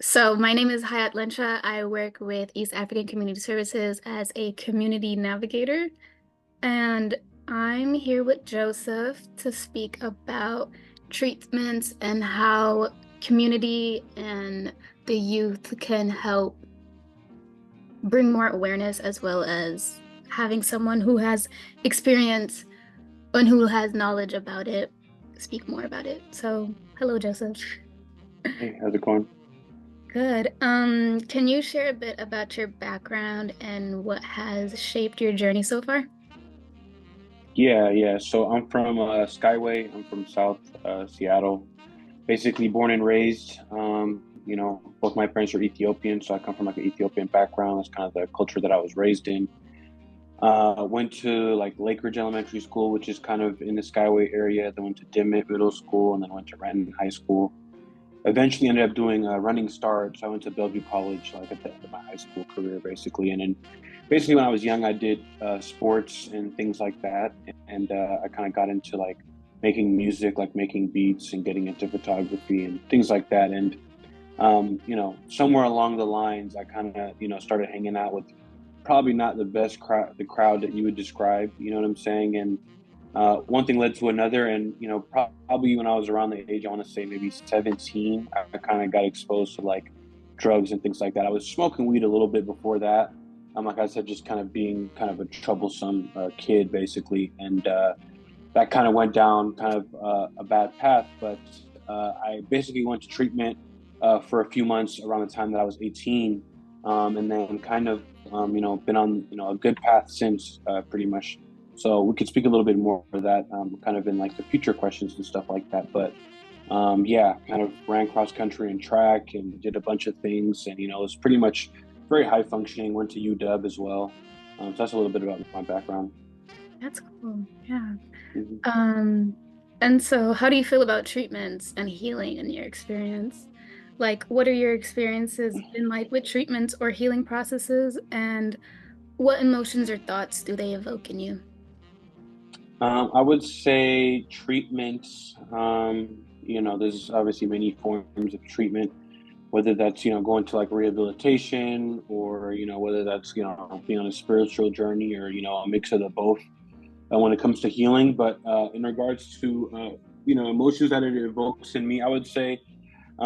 So my name is Hayat Lensha. I work with East African Community Services as a community navigator, and I'm here with Joseph to speak about treatments and how community and the youth can help bring more awareness as well as having someone who has experience and who has knowledge about it speak more about it. So, hello, Joseph. Hey, how's it going? Good. Can you share a bit about your background and what has shaped your journey so far? Yeah. So I'm from Skyway. I'm from South Seattle. Basically born and raised. Both my parents are Ethiopian, so I come from like an Ethiopian background. That's kind of the culture that I was raised in. Went to like Lake Ridge Elementary School, which is kind of in the Skyway area. Then went to Dimmitt Middle School, and then went to Renton High School. Eventually ended up doing a running start. So I went to Bellevue College, like at the end of my high school career, basically. And then basically when I was young, I did sports and things like that. And I kind of got into like making music, like making beats and getting into photography and things like that. And, somewhere along the lines, I kind of, started hanging out with probably not the best crowd, the crowd that you would describe, you know what I'm saying? And one thing led to another, and probably when I was around the age, I want to say maybe 17, I kind of got exposed to like drugs and things like that. I was smoking weed a little bit before that. Like I said, just kind of being kind of a troublesome kid, basically, and that kind of went down kind of a bad path. But I basically went to treatment for a few months around the time that I was 18, and then kind of been on a good path since, pretty much. So we could speak a little bit more of that, kind of in like the future questions and stuff like that. But yeah, kind of ran cross country and track and did a bunch of things, and it was pretty much very high functioning. Went to UW as well. So that's a little bit about my background. That's cool. Yeah. Mhm. Um, and so how do you feel about treatments and healing in your experience? Like, what are your experiences been like with treatments or healing processes, and what emotions or thoughts do they evoke in you? I would say treatments. There's obviously many forms of treatment, whether that's going to like rehabilitation, or whether that's being on a spiritual journey, or a mix of the both. When it comes to healing, but in regards to emotions that it evokes in me, I would say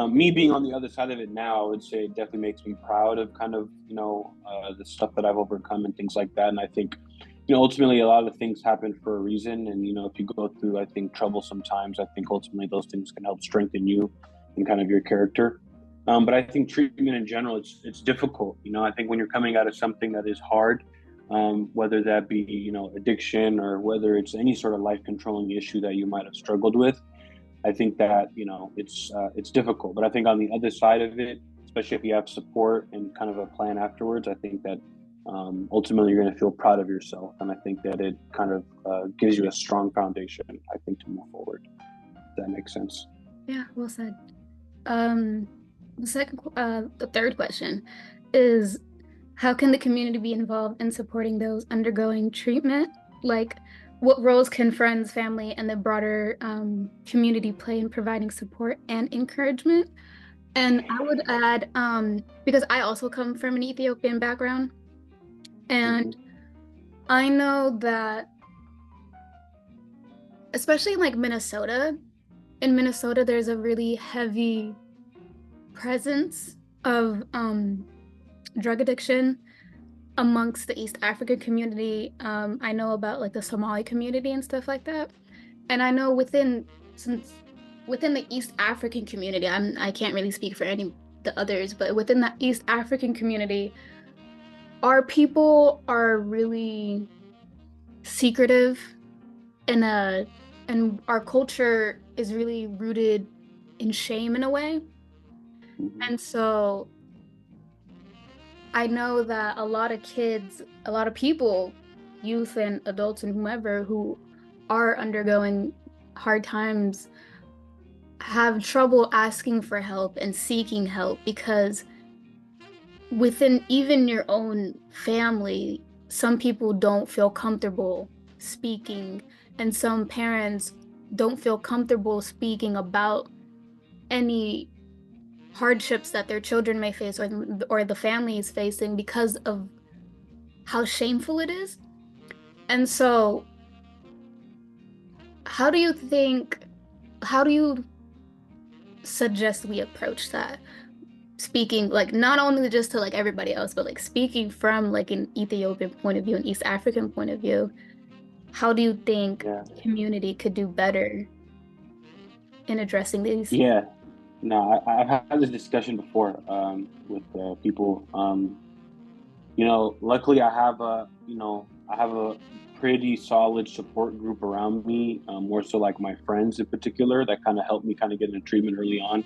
me being on the other side of it now, I would say it definitely makes me proud of kind of the stuff that I've overcome and things like that. And I think ultimately a lot of things happen for a reason. And if you go through, I think, trouble sometimes, I think ultimately those things can help strengthen you and kind of your character. But I think treatment in general, it's difficult. I think when you're coming out of something that is hard, whether that be addiction, or whether it's any sort of life controlling issue that you might have struggled with, I think that it's difficult. But I think on the other side of it, especially if you have support and kind of a plan afterwards, I think that ultimately you're going to feel proud of yourself, and I think that it kind of gives you a strong foundation, I think, to move forward. If that makes sense. Yeah, well said. Um, the third question is, how can the community be involved in supporting those undergoing treatment? Like, what roles can friends, family, and the broader community play in providing support and encouragement? And I would add, because I also come from an Ethiopian background, and Hmm. I know that, especially in like Minnesota, in Minnesota, there's a really heavy presence of drug addiction amongst the East African community. I know about like the Somali community and stuff like that. And I know within the East African community, I can't really speak for any the others, but within the East African community, our people are really secretive and and our culture is really rooted in shame in a way. Hmm. And so I know that a lot of kids, a lot of people, youth and adults and whomever who are undergoing hard times have trouble asking for help and seeking help because within even your own family, some people don't feel comfortable speaking, and some parents don't feel comfortable speaking about any hardships that their children may face, or the family is facing because of how shameful it is. And so, how do you think, how do you suggest we approach that? Speaking like not only just to like everybody else, but like speaking from like an Ethiopian point of view, an East African point of view, how do you think Yeah. the community could do better in addressing these? Yeah. No, I've had this discussion before with people. Luckily I have a pretty solid support group around me, more so like my friends in particular that kind of helped me kind of get into treatment early on,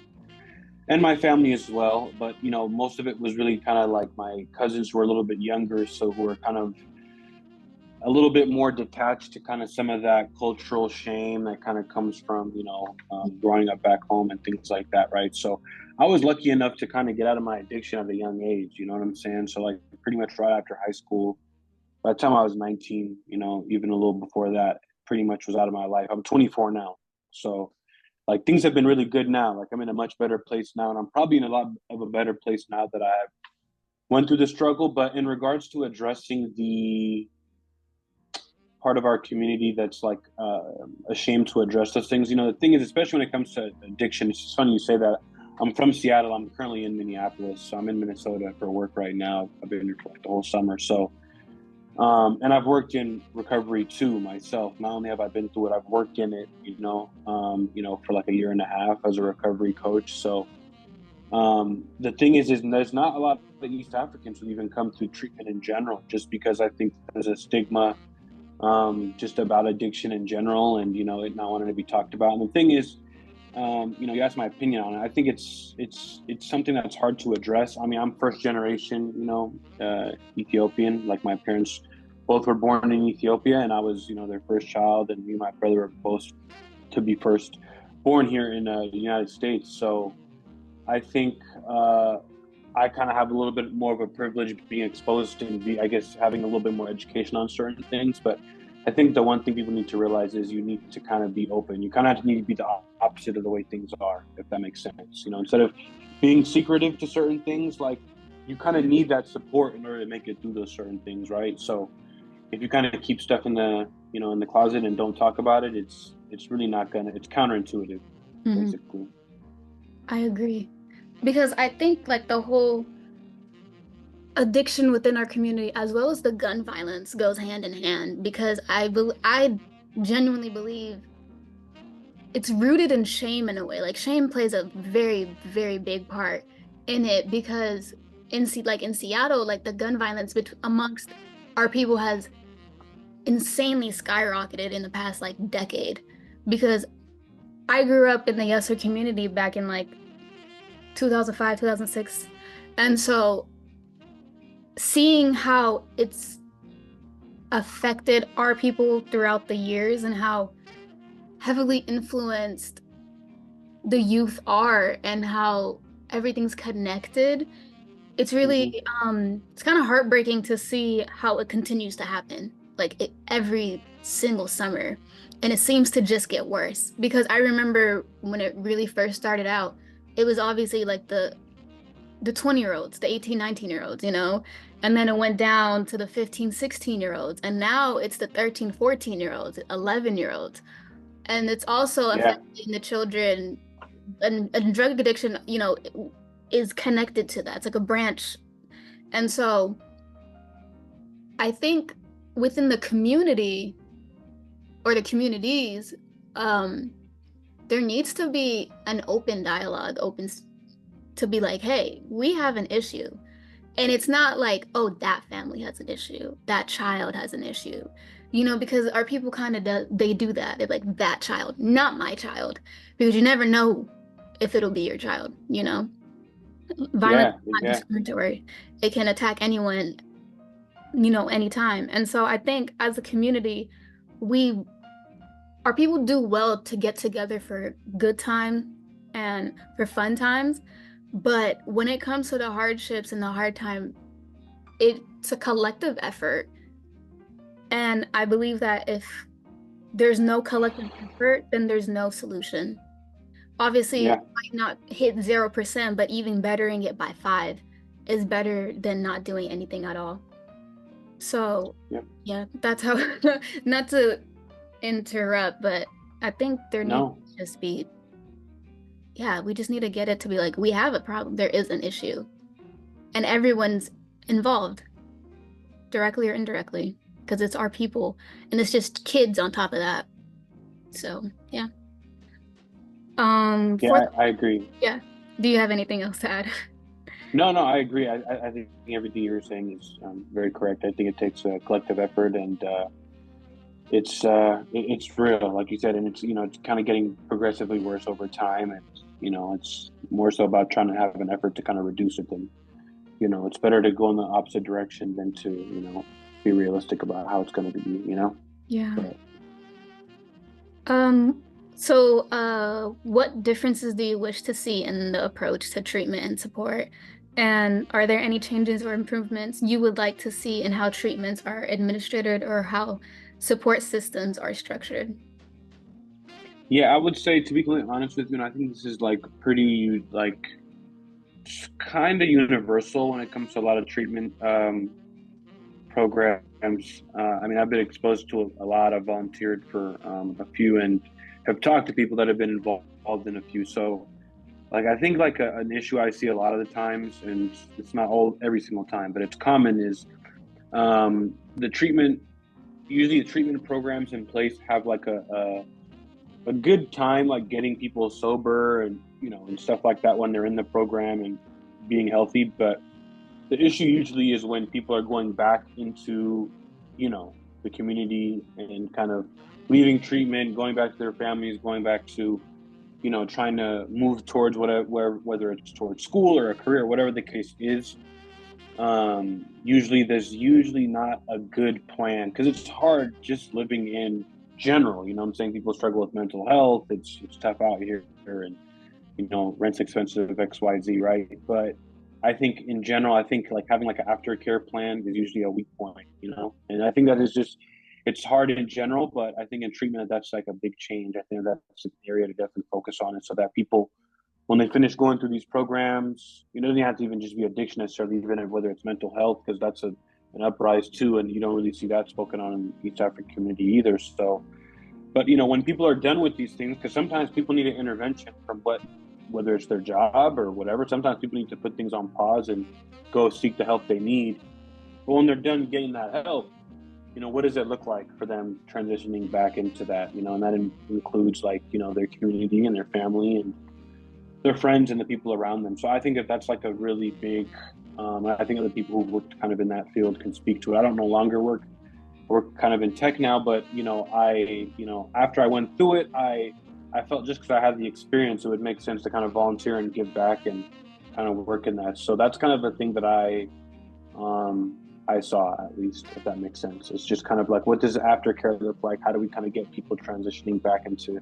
and my family as well. But most of it was really kind of like my cousins who were a little bit younger, so who were kind of a little bit more detached to kind of some of that cultural shame that kind of comes from growing up back home and things like that, right? So I was lucky enough to kind of get out of my addiction at a young age. You know what I'm saying? So like pretty much right after high school, by the time I was 19, even a little before that, pretty much was out of my life. I'm 24 now, so like things have been really good now. Like I'm in a much better place now, and I'm probably in a lot of a better place now that I have went through the struggle. But in regards to addressing the part of our community that's like ashamed to address those things. The thing is, especially when it comes to addiction, it's just funny you say that. I'm from Seattle. I'm currently in Minneapolis, so I'm in Minnesota for work right now. I've been here for like the whole summer. So, and I've worked in recovery too myself. Not only have I been through it, I've worked in it. For like a year and a half as a recovery coach. So, the thing is there's not a lot of East Africans who even come through treatment in general, just because I think there's a stigma just about addiction in general, and it not wanting to be talked about. And the thing is, you asked my opinion on it. I think it's something that's hard to address. I mean, I'm first generation, Ethiopian. Like my parents both were born in Ethiopia, and I was, their first child, and me and my brother were both to be first born here in the United States. So I think I kind of have a little bit more of a privilege being exposed and I guess, having a little bit more education on certain things. But I think the one thing people need to realize is you need to kind of be open. You kind of need to be the opposite of the way things are, if that makes sense. Instead of being secretive to certain things, like you kind of need that support in order to make it through those certain things, right? So if you kind of keep stuff in the closet and don't talk about it, it's really not gonna. It's counterintuitive, Mhm. basically. I agree. Because I think like the whole addiction within our community as well as the gun violence goes hand in hand because I genuinely believe it's rooted in shame in a way. Like shame plays a very, very big part in it because in Seattle, like the gun violence amongst our people has insanely skyrocketed in the past like decade because I grew up in the Yesser community back in like 2005, 2006. And so seeing how it's affected our people throughout the years and how heavily influenced the youth are and how everything's connected, it's really Hmm. it's kind of heartbreaking to see how it continues to happen every single summer. And it seems to just get worse because I remember when it really first started out, it was obviously like the 20-year-olds, the 18, 19-year-olds, and then it went down to the 15, 16-year-olds, and now it's the 13, 14-year-olds, 11-year-olds. And it's also Yeah. affecting the children, and drug addiction, is connected to that. It's like a branch. And so I think within the community or the communities, um, there needs to be an open dialogue, to be like, hey, we have an issue. And it's not like, oh, that family has an issue, that child has an issue, because our people kind of they do that. They're like, that child, not my child, because you never know if it'll be your child, Violence Yeah. is not Yeah. discriminatory. It can attack anyone, anytime. And so I think as a community, we our people do well to get together for good time and for fun times. But when it comes to the hardships and the hard time, it's a collective effort. And I believe that if there's no collective effort, then there's no solution. Obviously, it Yeah. might not hit 0%, but even bettering it by 5 is better than not doing anything at all. So, Yeah. yeah, that's how, not to interrupt, but I think there needs No. to just be, yeah, we just need to get it to be like, we have a problem, there is an issue, and everyone's involved, directly or indirectly, because it's our people, and it's just kids on top of that. So, yeah. Yeah, For I agree. yeah. Do you have anything else to add? No, no, I agree. I think everything you're saying is very correct. I think it takes a collective effort, and it's real, like you said, and it's it's kind of getting progressively worse over time, and it's more so about trying to have an effort to kind of reduce it than it's better to go in the opposite direction than to be realistic about how it's going to be. Yeah. But Um, what differences do you wish to see in the approach to treatment and support? And are there any changes or improvements you would like to see in how treatments are administered or how support systems are structured? yeah, I would say, to be completely honest with you, and I think this is like pretty like kind of universal when it comes to a lot of treatment programs. I mean, I've been exposed to a lot. I've volunteered for a few and have talked to people that have been involved in a few. So, like, I think like an issue I see a lot of the times, and it's not all every single time, but it's common, is the treatment. Usually, the treatment programs in place have like a good time, like getting people sober and and stuff like that when they're in the program and being healthy. But the issue usually is when people are going back into, you know, the community and kind of leaving treatment, going back to their families, going back to, trying to move towards whatever, whether it's towards school or a career, whatever the case is. Usually there's usually not a good plan because it's hard just living in general. You know what I'm saying? People struggle with mental health. It's tough out here, and rent's expensive, XYZ, right? But I think in general, I think like having like an aftercare plan is usually a weak point. And I think that is just it's hard in general, but I think in treatment that's like a big change. I think that's an area to definitely focus on, and so that people when they finish going through these programs, it doesn't have to even just be addiction necessarily, even whether it's mental health, because that's an uprise too, and you don't really see that spoken on in the East African community either. So, but when people are done with these things, because sometimes people need an intervention from whether it's their job or whatever. Sometimes people need to put things on pause and go seek the help they need. But when they're done getting that help, what does it look like for them transitioning back into that? And that includes like their community and their family and their friends and the people around them. So I think that that's like a really big. I think other people who've worked kind of in that field can speak to it. I don't no longer work kind of in tech now, but after I went through it, I felt just because I had the experience, it would make sense to kind of volunteer and give back and kind of work in that. So that's kind of the thing that I saw, at least, if that makes sense. It's just kind of like, what does aftercare look like? How do we kind of get people transitioning back into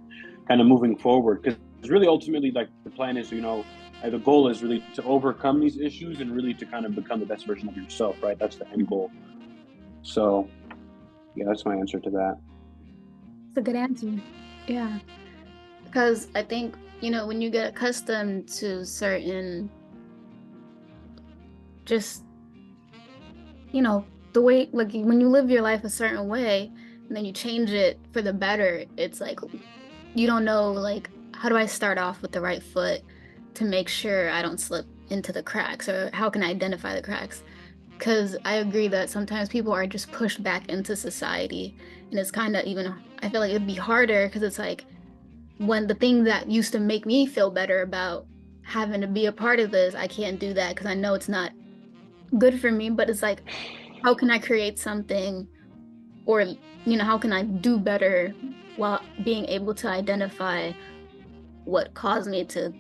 kind of moving forward? Because really, ultimately, like the plan is, the goal is really to overcome these issues and really to kind of become the best version of yourself, right? That's the end goal. So, yeah, that's my answer to that. It's a good answer. Yeah. Because I think, when you get accustomed to certain, just, the way, like when you live your life a certain way and then you change it for the better, it's like you don't know, like, how do I start off with the right foot to make sure I don't slip into the cracks, or how can I identify the cracks? Because I agree that sometimes people are just pushed back into society, and it's kind of even, I feel like it'd be harder because it's like when the thing that used to make me feel better about having to be a part of this, I can't do that because I know it's not good for me, but it's like, how can I create something, or, how can I do better while being able to identify what caused me to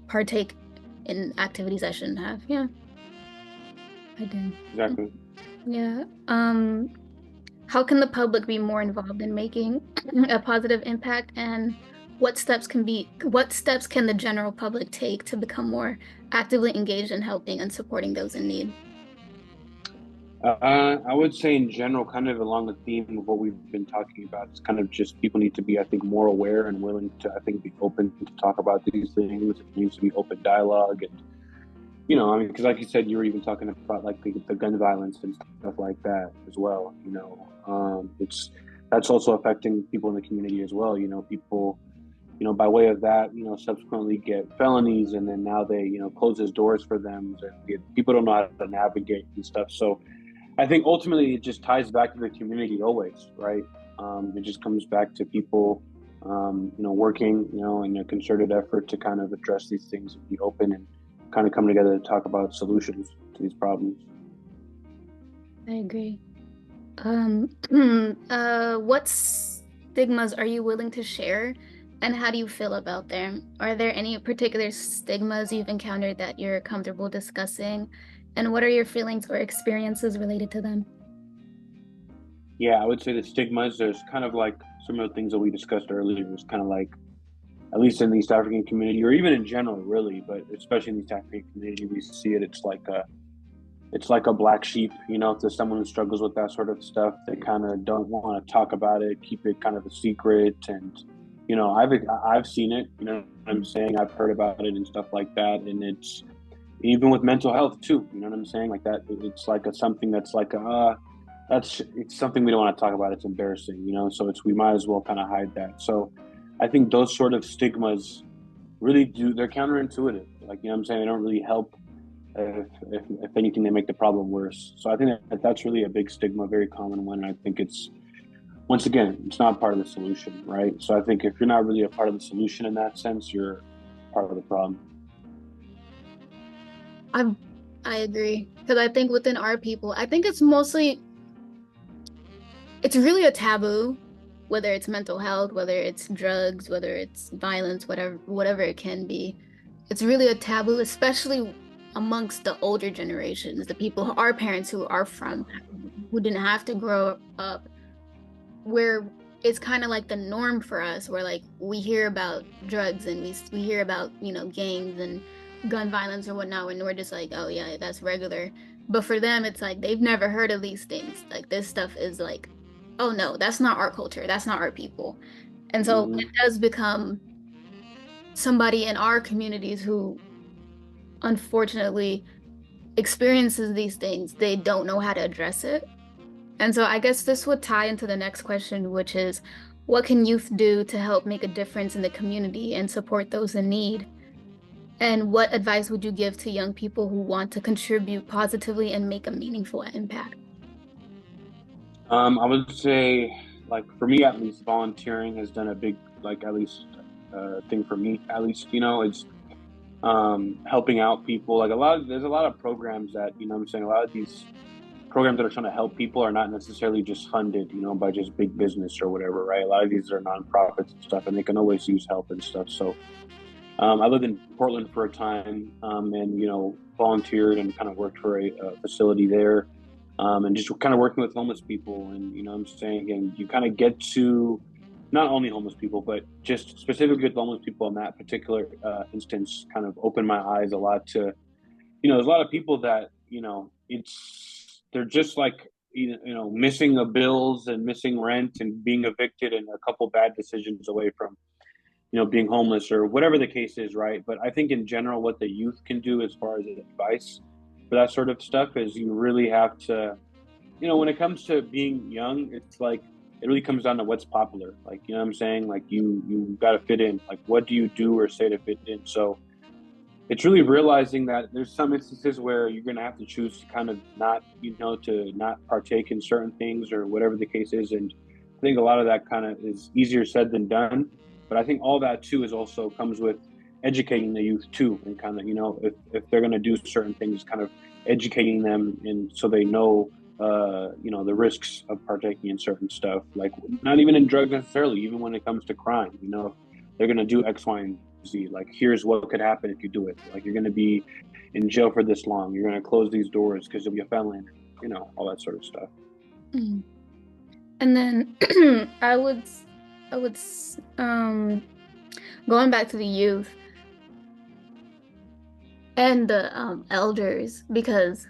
partake in activities I shouldn't have? Yeah, I did. Exactly. Yeah. How can the public be more involved in making a positive impact, and what steps can the general public take to become more actively engaged in helping and supporting those in need? I would say in general, kind of along the theme of what we've been talking about, it's kind of just people need to be, I think, more aware and willing to, I think, be open to talk about these things. It needs to be open dialogue, and I mean, because like you said, you were even talking about like the gun violence and stuff like that as well. It's that's also affecting people in the community as well. People, by way of that, subsequently get felonies, and then now they, closes doors for them, and people don't know how to navigate and stuff. So I think ultimately it just ties back to the community always, right? It just comes back to people, working, in a concerted effort to kind of address these things and be open and kind of come together to talk about solutions to these problems. I agree. What stigmas are you willing to share, and how do you feel about them? Are there any particular stigmas you've encountered that you're comfortable discussing, and what are your feelings or experiences related to them? Yeah, I would say the stigmas, there's kind of like some of the things that we discussed earlier, is kind of like, at least in the East African community, or even in general, really, but especially in the East African community, we see it. It's like a black sheep, to someone who struggles with that sort of stuff. They kind of don't want to talk about it, keep it kind of a secret, and I've seen it. What I'm saying, I've heard about it and stuff like that, and it's even with mental health too. You know what I'm saying? Like that, it's like a something that's like it's something we don't want to talk about. It's embarrassing, So we might as well kind of hide that. So I think those sort of stigmas really do. They're counterintuitive. Like what I'm saying, they don't really help. If anything, they make the problem worse. So I think that's really a big stigma, a very common one. And I think it's, once again, it's not part of the solution, right? So I think if you're not really a part of the solution in that sense, you're part of the problem. I I agree because I think within our people, I think it's really a taboo, whether it's mental health, whether it's drugs, whether it's violence, whatever it can be. It's really a taboo, especially amongst the older generations, the people who our parents who are from, who didn't have to grow up where it's kind of like the norm for us, where like we hear about drugs and we hear about, gangs and gun violence or whatnot, and we're just like, oh yeah, that's regular. But for them, it's like they've never heard of these things. Like this stuff is like, oh no, that's not our culture. That's not our people. And so it Mm-hmm. does become somebody in our communities who unfortunately experiences these things, they don't know how to address it. And so I guess this would tie into the next question, which is what can youth do to help make a difference in the community and support those in need? And what advice would you give to young people who want to contribute positively and make a meaningful impact? I would say, like for me at least, volunteering has done a big, like at least, thing for me. At least, it's helping out people. Like there's a lot of programs that I'm saying. A lot of these programs that are trying to help people are not necessarily just funded, by just big business or whatever, right? A lot of these are nonprofits and stuff, and they can always use help and stuff. So I lived in Portland for a time, and volunteered and kind of worked for a facility there, and just kind of working with homeless people. And what I'm saying, and you kind of get to not only homeless people, but just specifically with homeless people in that particular instance, kind of opened my eyes a lot to, there's a lot of people that they're just like missing the bills and missing rent and being evicted and a couple bad decisions away from being homeless or whatever the case is, right? But I think in general, what the youth can do as far as advice for that sort of stuff is you really have to, when it comes to being young, it's like it really comes down to what's popular. Like, what I'm saying? Like you got to fit in. Like, what do you do or say to fit in? So it's really realizing that there's some instances where you're going to have to choose to kind of not, to not partake in certain things or whatever the case is. And I think a lot of that kind of is easier said than done. But I think all that too is also comes with educating the youth too, and kind of, if they're going to do certain things, kind of educating them, and so they know, the risks of partaking in certain stuff, like not even in drugs necessarily, even when it comes to crime, they're going to do X, Y, and Z. Like, here's what could happen if you do it. Like, you're going to be in jail for this long. You're going to close these doors because you'll be a felon. All that sort of stuff. Mm. And then I would, going back to the youth and the elders, because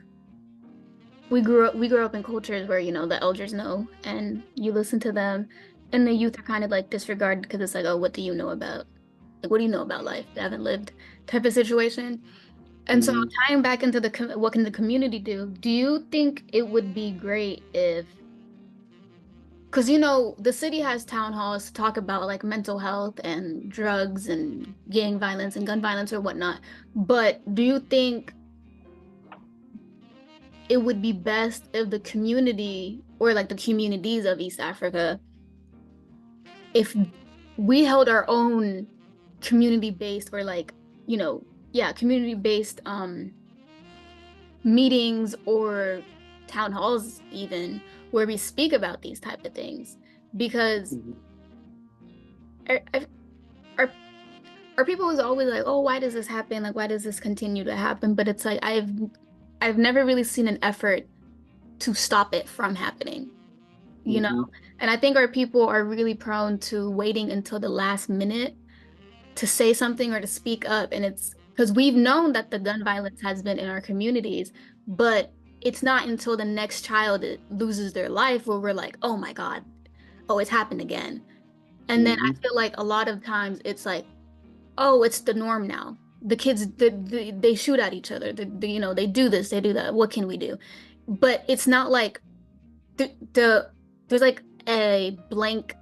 we grew up in cultures where, the elders know and you listen to them, and the youth are kind of like disregarded because it's like, oh, what do you know about, like, what do you know about life? You haven't lived type of situation. And so Hmm. tying back into what can the community do? Do you think it would be great if, because the city has town halls to talk about like mental health and drugs and gang violence and gun violence or whatnot. But do you think it would be best if the community or like the communities of East Africa, if we held our own community-based or like, yeah, community-based meetings or town halls even where we speak about these type of things? Because Hmm. our, our our people is always like, oh, why does this happen? Like, why does this continue to happen? But it's like I've never really seen an effort to stop it from happening, you know? Hmm. And I think our people are really prone to waiting until the last minute to say something or to speak up. And it's because we've known that the gun violence has been in our communities, but it's not until the next child loses their life where we're like, oh my God, oh, it's happened again. And then I Hmm. feel like a lot of times it's like, oh, it's the norm now. The kids, they shoot at each other. They do this, they do that. What can we do? But it's not like there's like a blank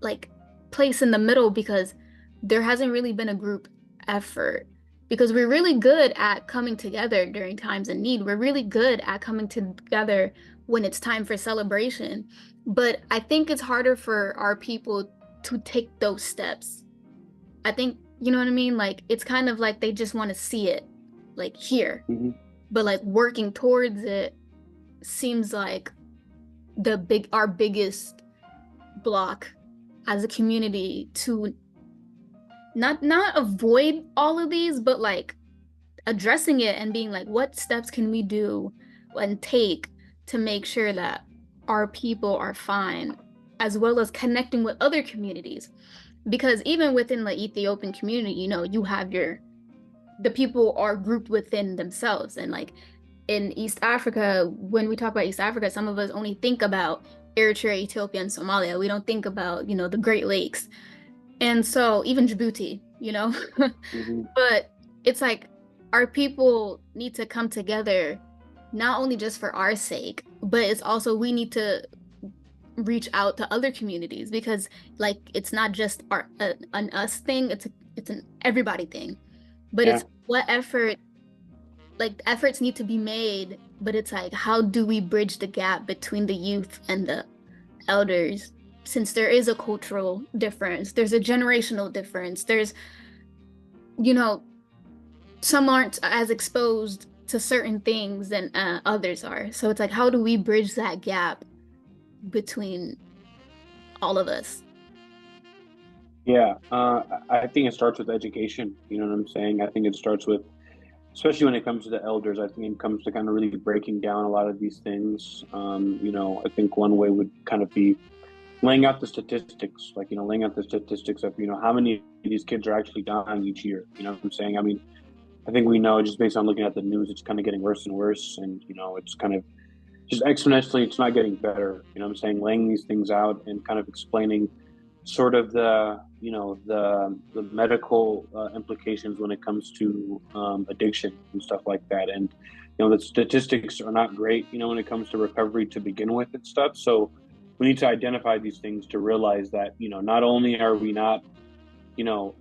like place in the middle because there hasn't really been a group effort because we're really good at coming together during times of need. We're really good at coming together when it's time for celebration. But I think it's harder for our people to take those steps. I think, you know what I mean? Like it's kind of like they just want to see it like here, Hmm. but like working towards it seems like our biggest block as a community to not avoid all of these, but like addressing it and being like, what steps can we do and take to make sure that our people are fine, as well as connecting with other communities. Because even within the Ethiopian community, you have the people are grouped within themselves. And like in East Africa, when we talk about East Africa, some of us only think about Eritrea, Ethiopia, and Somalia. We don't think about, the Great Lakes. And so even Djibouti, Hmm. but it's like our people need to come together, not only just for our sake, but it's also we need to reach out to other communities because like it's not just an us thing, it's an everybody thing. But Yeah. it's what effort, like efforts need to be made, but it's like how do we bridge the gap between the youth and the elders, since there is a cultural difference, there's a generational difference, there's you know some aren't as exposed to certain things than others are. So it's like, how do we bridge that gap between all of us? Yeah. I think it starts with education. You know what I'm saying? I think it starts with, especially when it comes to the elders, I think it comes to kind of really breaking down a lot of these things. I think one way would kind of be laying out the statistics, like, laying out the statistics of, how many of these kids are actually dying each year. You know what I'm saying? I mean, I think we know just based on looking at the news, it's kind of getting worse and worse. And, it's kind of just exponentially, it's not getting better. You know what I'm saying? Laying these things out and kind of explaining sort of the medical implications when it comes to addiction and stuff like that. And, the statistics are not great, when it comes to recovery to begin with and stuff. So we need to identify these things to realize that, not only are we not,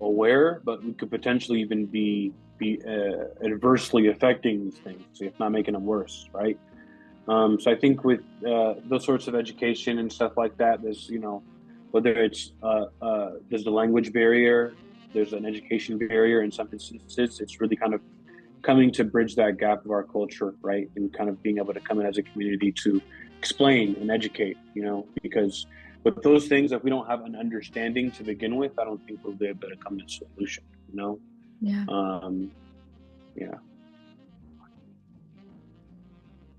aware, but we could potentially even be adversely affecting these things, if not making them worse, right? So I think with those sorts of education and stuff like that, there's, whether it's there's the language barrier, there's an education barrier in some instances. It's really kind of coming to bridge that gap of our culture, right? And kind of being able to come in as a community to explain and educate, because with those things, if we don't have an understanding to begin with, I don't think we'll be able to come to a solution, you know? Yeah. Um, yeah.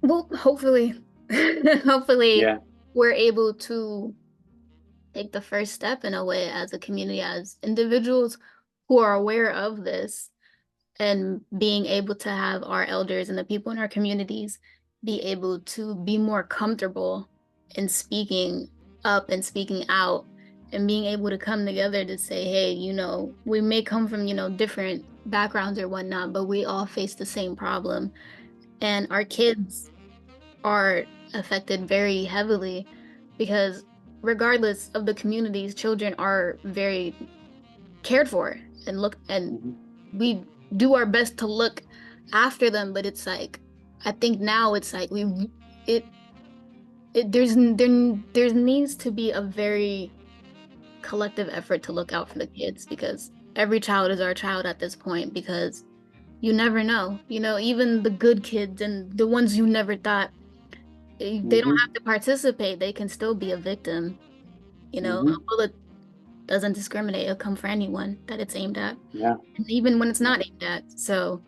Well, hopefully, hopefully Yeah. we're able to take the first step in a way as a community, as individuals who are aware of this. and being able to have our elders and the people in our communities be able to be more comfortable in speaking up and speaking out and being able to come together to say, hey, we may come from, different backgrounds or whatnot, but we all face the same problem. And our kids are affected very heavily because regardless of the communities, children are very cared for and Hmm. we do our best to look after them, but it's like I think now it's like it there needs to be a very collective effort to look out for the kids because every child is our child at this point because you never know. Even the good kids and the ones you never thought they don't have Hmm. to participate, they can still be a victim. A Hmm. bullet doesn't discriminate. It'll come for anyone that it's aimed at, Yeah. and even when it's Yeah. not aimed at. So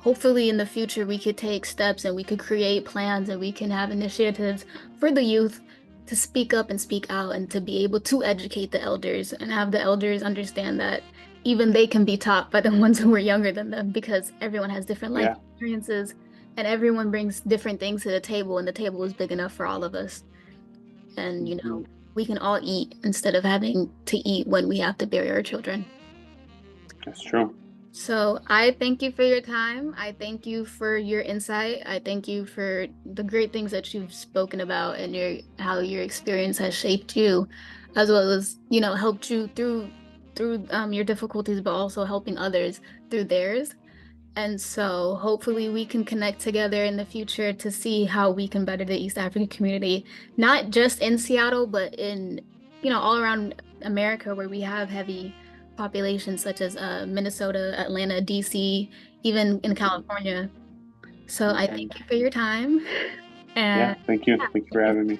hopefully in the future we could take steps and we could create plans and we can have initiatives for the youth to speak up and speak out and to be able to educate the elders and have the elders understand that even they can be taught by the ones who are younger than them because everyone has different life Yeah. experiences and everyone brings different things to the table and the table is big enough for all of us. And Hmm. we can all eat instead of having to eat when we have to bury our children. That's true. So I thank you for your time. I thank you for your insight. I thank you for the great things that you've spoken about and how your experience has shaped you, as well as, helped you through your difficulties, but also helping others through theirs. And so hopefully we can connect together in the future to see how we can better the East African community, not just in Seattle, but in, all around America where we have heavy populations such as Minnesota, Atlanta, DC, even in Hmm. California. So I Okay. thank you for your time. Yeah. And Thank you. yeah, Thank you for having me.